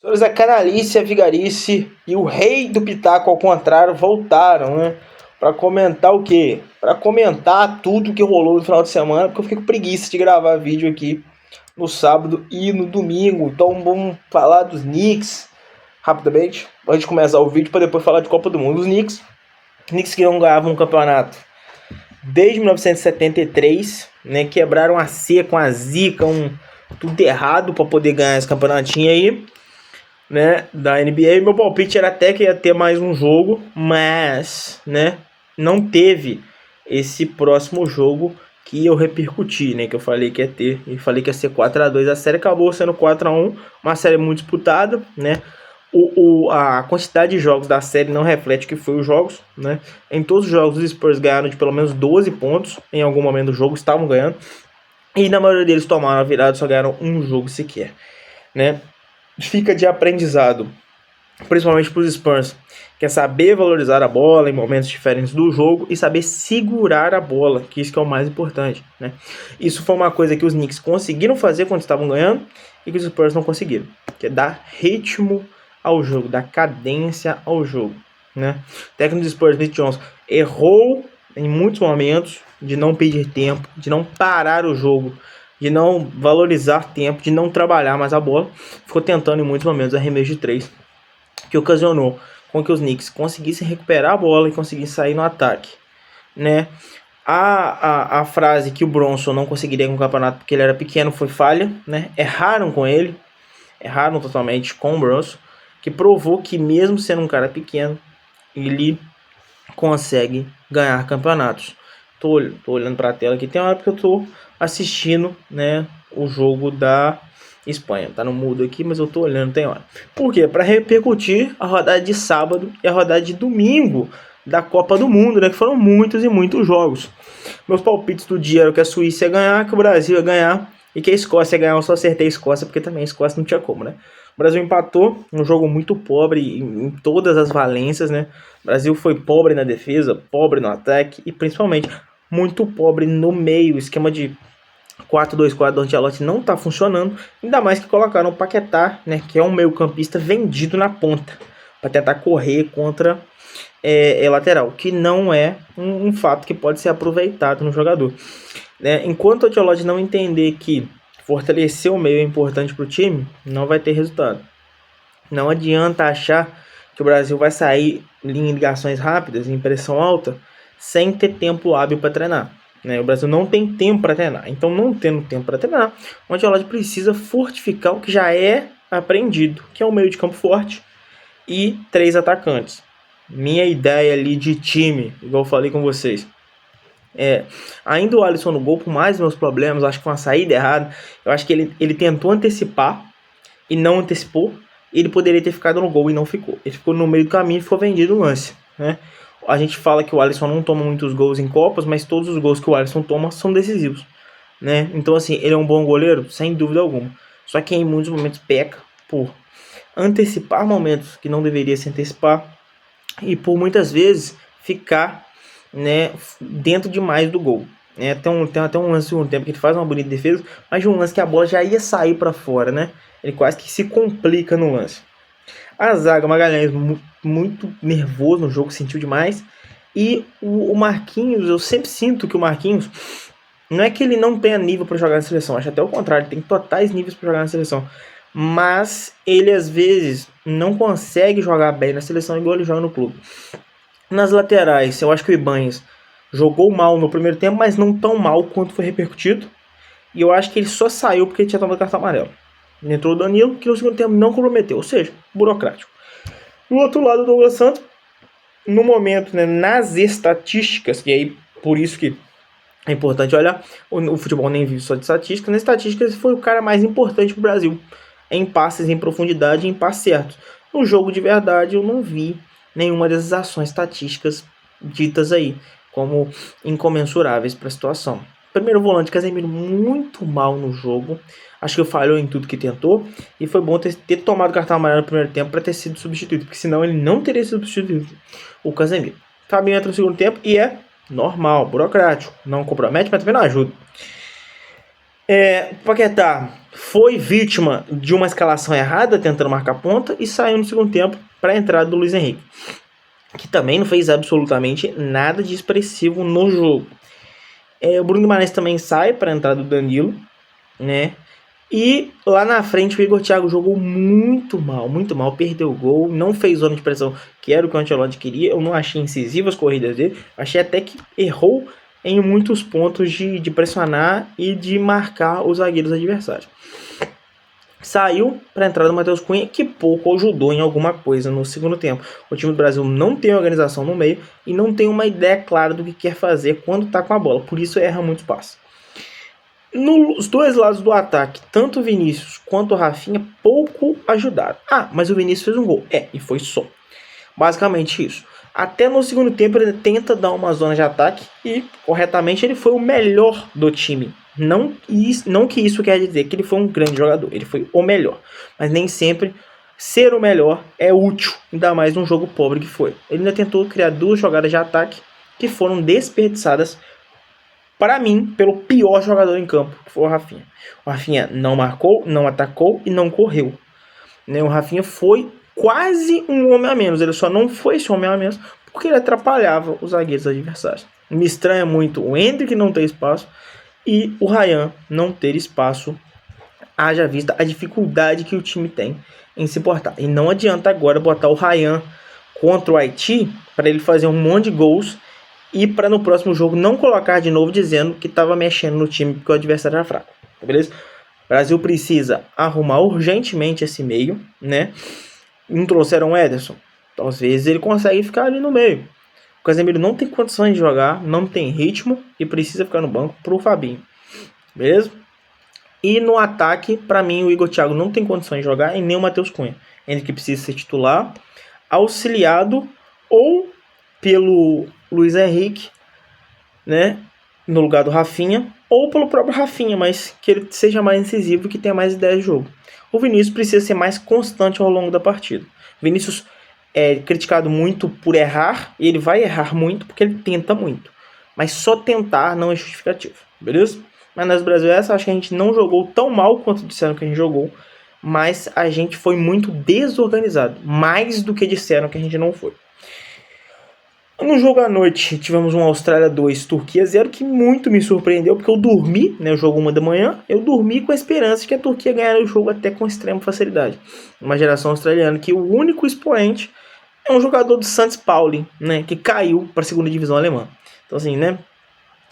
Senhores, a Canalice, a Vigarice e o Rei do Pitaco, ao contrário, voltaram, né? Pra comentar o quê? Pra comentar tudo que rolou no final de semana, porque eu fiquei com preguiça de gravar vídeo aqui no sábado e no domingo. Então vamos falar dos Knicks rapidamente, antes de começar o vídeo, para depois falar de Copa do Mundo. Os Knicks que não ganhavam um campeonato desde 1973, né? Quebraram a C com a zica, tudo errado para poder ganhar esse campeonatinho aí, né, da NBA. Meu palpite era até que ia ter mais um jogo, mas, né, não teve esse próximo jogo que eu repercuti, né, que eu falei que ia ter, e falei que ia ser 4-2, a série acabou sendo 4-1, uma série muito disputada, né, a quantidade de jogos da série não reflete o que foi os jogos, né, em todos os jogos os Spurs ganharam de pelo menos 12 pontos, em algum momento do jogo estavam ganhando, e na maioria deles tomaram a virada, só ganharam um jogo sequer, né. Fica de aprendizado, principalmente para os Spurs, que é saber valorizar a bola em momentos diferentes do jogo e saber segurar a bola, que isso que é o mais importante, né? Isso foi uma coisa que os Knicks conseguiram fazer quando estavam ganhando e que os Spurs não conseguiram, que é dar ritmo ao jogo, dar cadência ao jogo, né? O técnico dos Spurs, Smith Johnson, errou em muitos momentos de não pedir tempo, de não parar o jogo, de não valorizar tempo, de não trabalhar mais a bola. Ficou tentando em muitos momentos arremesso de 3, que ocasionou com que os Knicks conseguissem recuperar a bola e conseguissem sair no ataque, né? A frase que o Bronson não conseguiria com o campeonato porque ele era pequeno foi falha, né? Erraram com ele, erraram totalmente com o Bronson, que provou que mesmo sendo um cara pequeno, ele consegue ganhar campeonatos. Tô olhando para a tela aqui, tem uma hora que eu tô assistindo, né, o jogo da Espanha. Tá no mudo aqui, mas eu tô olhando, tem hora. Por quê? Para repercutir a rodada de sábado e a rodada de domingo da Copa do Mundo, né, que foram muitos e muitos jogos. Meus palpites do dia eram que a Suíça ia ganhar, que o Brasil ia ganhar e que a Escócia ia ganhar. Eu só acertei a Escócia porque também a Escócia não tinha como, né? O Brasil empatou, um jogo muito pobre em todas as valências, né? O Brasil foi pobre na defesa, pobre no ataque e principalmente muito pobre no meio. O esquema de 4-2-4 do Ancelotti não tá funcionando, ainda mais que colocaram o Paquetá, né, que é um meio-campista vendido na ponta, para tentar correr contra lateral, que não é um fato que pode ser aproveitado no jogador, né? Enquanto o Ancelotti não entender que fortalecer o meio é importante para o time, não vai ter resultado. Não adianta achar que o Brasil vai sair em ligações rápidas, em pressão alta, sem ter tempo hábil para treinar, né? O Brasil não tem tempo para treinar. Então, não tendo tempo para treinar, o Ancelotti precisa fortificar o que já é aprendido, que é o meio de campo forte e 3 atacantes. Minha ideia ali de time, igual eu falei com vocês, ainda o Alisson no gol, por mais meus problemas, acho que foi uma saída errada. Eu acho que ele tentou antecipar e não antecipou. Ele poderia ter ficado no gol e não ficou. Ele ficou no meio do caminho e ficou vendido no lance, né? A gente fala que o Alisson não toma muitos gols em Copas, mas todos os gols que o Alisson toma são decisivos, né? Então, assim, ele é um bom goleiro, sem dúvida alguma. Só que em muitos momentos peca por antecipar momentos que não deveria se antecipar e por muitas vezes ficar, né, dentro demais do gol. Tem até um lance no segundo tempo que ele faz uma bonita defesa, mas de um lance que a bola já ia sair para fora, né? Ele quase que se complica no lance. A zaga, Magalhães muito nervoso no jogo, sentiu demais. E o Marquinhos, eu sempre sinto que o Marquinhos, não é que ele não tenha nível para jogar na seleção, acho até o contrário, ele tem totais níveis para jogar na seleção. Mas ele às vezes não consegue jogar bem na seleção igual ele joga no clube. Nas laterais, eu acho que o Ibanez jogou mal no primeiro tempo, mas não tão mal quanto foi repercutido. E eu acho que ele só saiu porque ele tinha tomado cartão amarelo. Entrou o Danilo, que no segundo tempo não comprometeu, ou seja, burocrático. Do outro lado, o Douglas Santos, no momento, né, nas estatísticas, e aí por isso que é importante olhar, o futebol nem vive só de estatísticas, nas estatísticas foi o cara mais importante para o Brasil, em passes em profundidade e em passes certos. No jogo de verdade, eu não vi nenhuma dessas ações estatísticas ditas aí como incomensuráveis para a situação. Primeiro volante, Casemiro, muito mal no jogo. Acho que falhou em tudo que tentou. E foi bom ter tomado cartão amarelo no primeiro tempo para ter sido substituído, porque senão ele não teria sido substituído, o Casemiro. Fabinho entra no segundo tempo e é normal, burocrático. Não compromete, mas também não ajuda. Paquetá foi vítima de uma escalação errada, tentando marcar ponta, e saiu no segundo tempo para a entrada do Luiz Henrique, que também não fez absolutamente nada de expressivo no jogo. O Bruno Guimarães também sai para a entrada do Danilo, né? E lá na frente o Igor Thiago jogou muito mal, perdeu o gol, não fez zona de pressão, que era o que o Ancelotti queria. Eu não achei incisivas as corridas dele, achei até que errou em muitos pontos de pressionar e de marcar os zagueiros adversários. Saiu para a entrada do Matheus Cunha, que pouco ajudou em alguma coisa no segundo tempo. O time do Brasil não tem organização no meio e não tem uma ideia clara do que quer fazer quando está com a bola, por isso erra muito espaço. Nos dois lados do ataque, tanto o Vinícius quanto o Rafinha pouco ajudaram. Mas o Vinícius fez um gol. E foi só. Basicamente isso. Até no segundo tempo ele tenta dar uma zona de ataque e, corretamente, ele foi o melhor do time. Não que isso quer dizer que ele foi um grande jogador. Ele foi o melhor. Mas nem sempre ser o melhor é útil, ainda mais num jogo pobre que foi. Ele ainda tentou criar 2 jogadas de ataque que foram desperdiçadas, para mim, pelo pior jogador em campo, que foi o Rafinha. O Rafinha não marcou, não atacou e não correu. O Rafinha foi quase um homem a menos. Ele só não foi esse homem a menos porque ele atrapalhava os zagueiros adversários. Me estranha muito o Endrick não ter espaço e o Ryan não ter espaço, haja vista a dificuldade que o time tem em se portar. E não adianta agora botar o Ryan contra o Haiti para ele fazer um monte de gols e para no próximo jogo não colocar de novo dizendo que estava mexendo no time porque o adversário era fraco, beleza? O Brasil precisa arrumar urgentemente esse meio, né? Não trouxeram o Ederson? Às vezes ele consegue ficar ali no meio. O Casemiro não tem condições de jogar, não tem ritmo e precisa ficar no banco pro Fabinho, beleza? E no ataque, para mim, o Igor Thiago não tem condições de jogar e nem o Matheus Cunha. Ele que precisa ser titular, auxiliado ou pelo Luiz Henrique, né, no lugar do Rafinha, ou pelo próprio Rafinha, mas que ele seja mais incisivo e que tenha mais ideia de jogo. O Vinícius precisa ser mais constante ao longo da partida. O Vinícius é criticado muito por errar, e ele vai errar muito porque ele tenta muito. Mas só tentar não é justificativo, beleza? Mas nas Brasil essa, acho que a gente não jogou tão mal quanto disseram que a gente jogou, mas a gente foi muito desorganizado, mais do que disseram que a gente não foi. No jogo à noite, tivemos um Austrália 2, Turquia 0, que muito me surpreendeu, porque eu dormi, né, o jogo 1 da manhã, eu dormi com a esperança de que a Turquia ganharia o jogo até com extrema facilidade. Uma geração australiana que o único expoente é um jogador do St. Pauli, né, que caiu para a segunda divisão alemã. Então assim, né,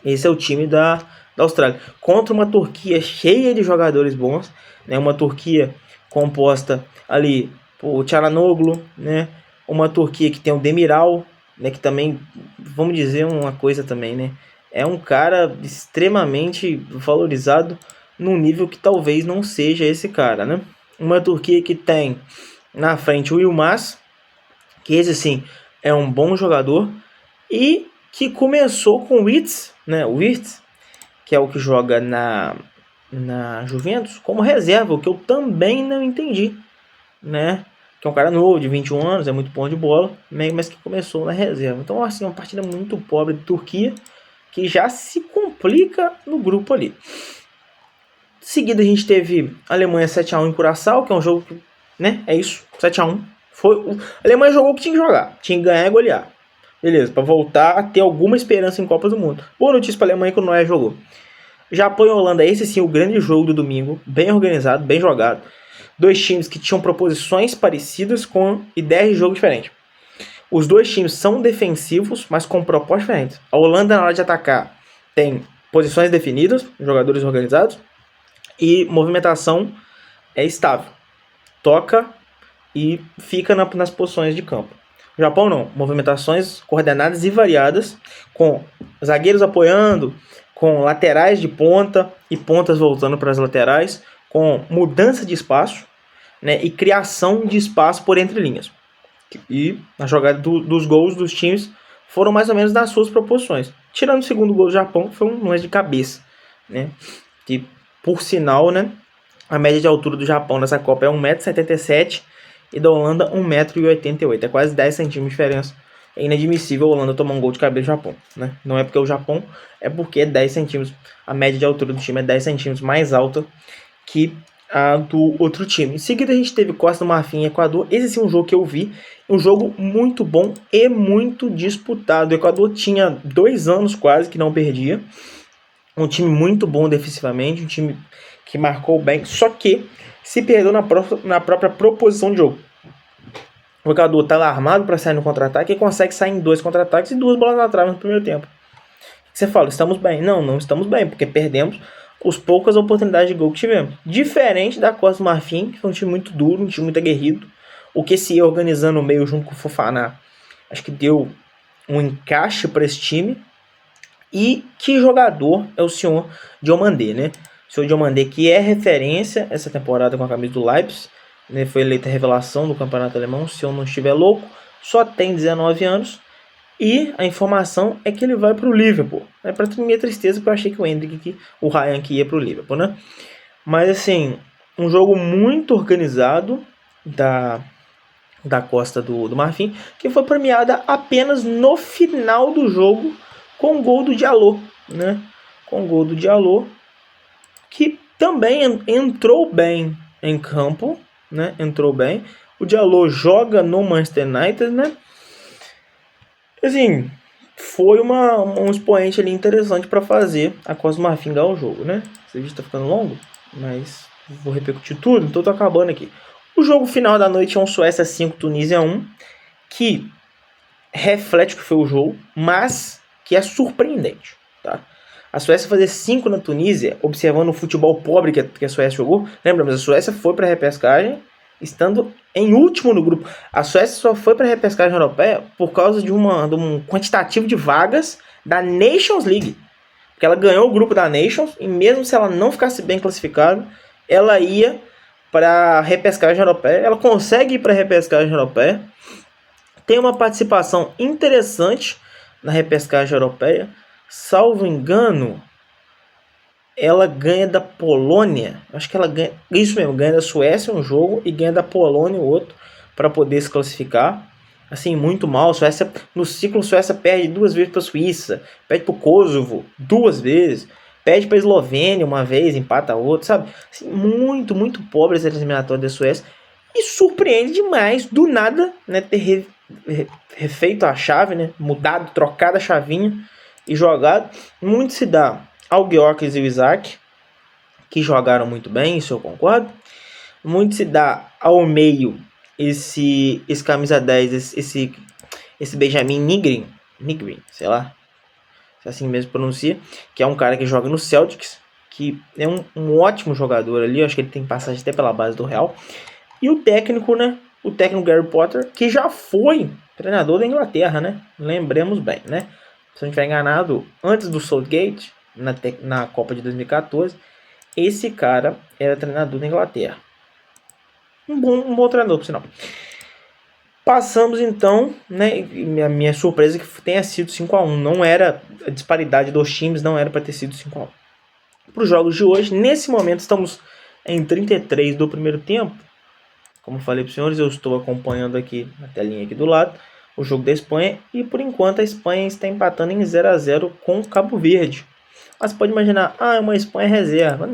esse é o time da Austrália. Contra uma Turquia cheia de jogadores bons, né, uma Turquia composta ali por Çalhanoğlu, né, uma Turquia que tem o Demiral, né, que também, vamos dizer uma coisa também, né, é um cara extremamente valorizado num nível que talvez não seja esse cara, né. Uma Turquia que tem na frente o Yılmaz, que esse sim é um bom jogador, e que começou com o Wirtz, né, o Wirtz, que é o que joga na Juventus, como reserva, o que eu também não entendi, né, que é um cara novo, de 21 anos, é muito bom de bola, mas que começou na reserva. Então, assim, é uma partida muito pobre de Turquia, que já se complica no grupo ali. Em seguida, a gente teve a Alemanha 7-1 em Curaçao, que é um jogo que, né, é isso, 7-1. A Alemanha jogou o que tinha que jogar, tinha que ganhar e golear. Beleza, para voltar a ter alguma esperança em Copa do Mundo. Boa notícia para a Alemanha que o Neuer jogou. Japão e Holanda, esse sim, o grande jogo do domingo, bem organizado, bem jogado. 2 times que tinham proposições parecidas com ideias de jogo diferentes. Os 2 times são defensivos, mas com propostas diferentes. A Holanda, na hora de atacar, tem posições definidas, jogadores organizados, e movimentação é estável. Toca e fica nas posições de campo. O Japão não, movimentações coordenadas e variadas, com zagueiros apoiando, com laterais de ponta e pontas voltando para as laterais, com mudança de espaço, né, e criação de espaço por entre linhas. E a jogada dos gols dos times foram mais ou menos nas suas proporções. Tirando o segundo gol do Japão, que foi um lance de cabeça, né, que, por sinal, né, a média de altura do Japão nessa Copa é 1,77 m e da Holanda 1,88 m. É quase 10 centímetros de diferença. É inadmissível a Holanda tomar um gol de cabeça do Japão, né? Não é porque é o Japão, é porque é 10 centímetros, a média de altura do time é 10 centímetros mais alta que a do outro time. Em seguida a gente teve Costa do Marfim e Equador. Esse sim é um jogo que eu vi, um jogo muito bom e muito disputado. O Equador tinha 2 anos quase que não perdia, um time muito bom defensivamente, um time que marcou bem, só que se perdeu na própria proposição de jogo. O Equador estava armado para sair no contra-ataque e consegue sair em 2 contra-ataques e 2 bolas na trave no primeiro tempo. Você fala, estamos bem? Não, não estamos bem, porque perdemos as poucas oportunidades de gol que tivemos. Diferente da Costa do Marfim, que foi um time muito duro, um time muito aguerrido. O que se ia organizando no meio junto com o Fofana, acho que deu um encaixe para esse time. E que jogador é o senhor Diomandé, né? O senhor Diomandé, que é referência essa temporada com a camisa do Leipzig, né? Foi eleita a revelação do campeonato alemão, se eu não estiver louco, só tem 19 anos. E a informação é que ele vai para o Liverpool. É para minha tristeza, porque eu achei que o Hendrick, o Ryan, que ia para o Liverpool, né? Mas assim, um jogo muito organizado da Costa do Marfim, que foi premiada apenas no final do jogo com o gol do Diallo, né? Com o gol do Diallo, que também entrou bem em campo, né? Entrou bem. O Diallo joga no Manchester United, né? Assim, foi um expoente ali interessante para fazer a Costa do Marfim ganhar o jogo, né? Esse vídeo tá ficando longo, mas vou repercutir tudo, então tô acabando aqui. O jogo final da noite é um Suécia 5, Tunísia 1, que reflete o que foi o jogo, mas que é surpreendente, tá? A Suécia fazer 5 na Tunísia, observando o futebol pobre que a Suécia jogou. Lembra, mas a Suécia foi para a repescagem estando em último no grupo. A Suécia só foi para a repescagem europeia por causa de um quantitativo de vagas da Nations League. Porque ela ganhou o grupo da Nations e mesmo se ela não ficasse bem classificada, ela ia para a repescagem europeia. Ela consegue ir para a repescagem europeia. Tem uma participação interessante na repescagem europeia. Salvo engano, ela ganha da Polônia. Acho que ela ganha. Isso mesmo, ganha da Suécia um jogo e ganha da Polônia o outro para poder se classificar. Assim, muito mal. Suécia, no ciclo, a Suécia perde 2 vezes para a Suíça, perde para o Kosovo 2 vezes, perde para a Eslovênia uma vez, empata a outra, sabe? Assim, muito, muito pobre essa eliminatória da Suécia. E surpreende demais, do nada, né, ter refeito a chave, né, mudado, trocado a chavinha e jogado. Muito se dá ao Gyökeres e o Isaac, que jogaram muito bem, isso eu concordo. Muito se dá ao meio esse camisa 10, esse Benjamin Nigrin, sei lá, se assim mesmo pronuncia, que é um cara que joga no Celtics, que é um ótimo jogador ali, eu acho que ele tem passagem até pela base do Real. E o técnico, né, o técnico Gary Potter, que já foi treinador da Inglaterra, né, lembremos bem, né, se não estiver enganado, antes do Southgate, na Copa de 2014, esse cara era treinador da Inglaterra. Um bom treinador, por sinal. Passamos então, né? A minha surpresa é que tenha sido 5-1. Não era a disparidade dos times, não era para ter sido 5-1. Para os jogos de hoje, nesse momento estamos em 33 do primeiro tempo. Como falei para os senhores, eu estou acompanhando aqui na telinha aqui do lado o jogo da Espanha e por enquanto a Espanha está empatando em 0-0 com o Cabo Verde. Mas pode imaginar, é uma Espanha reserva.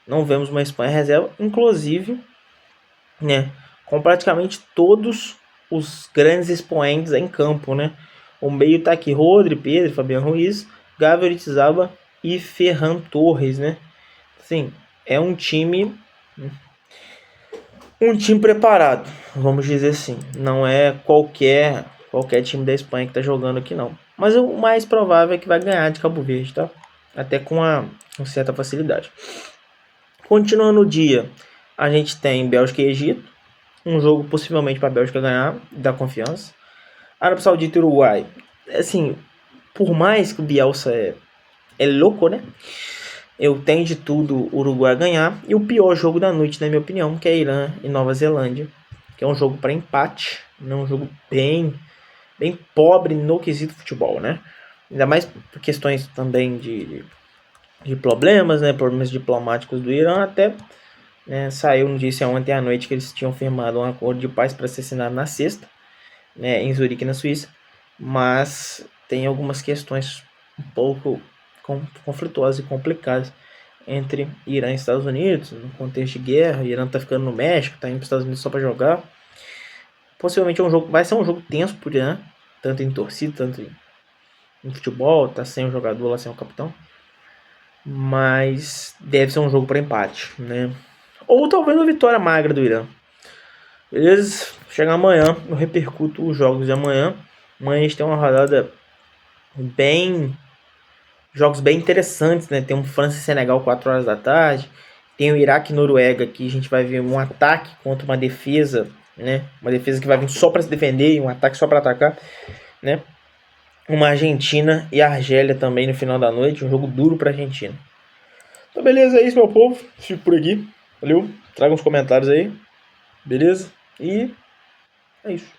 Não vemos uma Espanha reserva, inclusive, né, com praticamente todos os grandes expoentes em campo, né? O meio tá aqui, Rodri, Pedro, Fabiano Ruiz, Gabriel Zaba e Ferran Torres, né? Sim, é um time preparado, vamos dizer assim. Não é qualquer time da Espanha que tá jogando aqui, não. Mas o mais provável é que vai ganhar de Cabo Verde, tá? Até com certa facilidade. Continuando o dia, a gente tem Bélgica e Egito. Um jogo possivelmente para a Bélgica ganhar, dá confiança. Arábia Saudita e Uruguai. Assim, por mais que o Bielsa é louco, né? Eu tenho de tudo o Uruguai ganhar. E o pior jogo da noite, na minha opinião, que é Irã e Nova Zelândia. Que é um jogo para empate. Né? Um jogo bem pobre no quesito futebol, né? Ainda mais por questões também de problemas, né? Problemas diplomáticos do Irã. Até, né, saiu notícia ontem à noite que eles tinham firmado um acordo de paz para ser assinado na sexta, né, em Zurique, na Suíça. mas tem algumas questões um pouco conflituosas e complicadas entre Irã e Estados Unidos, no contexto de guerra. O Irã tá ficando no México, tá indo para os Estados Unidos só para jogar. Possivelmente vai ser um jogo tenso pro Irã, tanto em torcida, tanto em futebol, tá sem o jogador lá, sem o capitão. Mas deve ser um jogo para empate, né? Ou talvez uma vitória magra do Irã. Beleza? Chega amanhã, eu repercuto os jogos de amanhã. Amanhã a gente tem uma rodada jogos bem interessantes, né? Tem um França e Senegal 4 horas da tarde. Tem o Iraque e Noruega, que a gente vai ver um ataque contra uma defesa, né? Uma defesa que vai vir só para se defender e um ataque só para atacar, né? Uma Argentina e Argélia também no final da noite, um jogo duro para a Argentina. Então beleza, é isso, meu povo. Fico por aqui. Valeu. Traga uns comentários aí. Beleza? E é isso.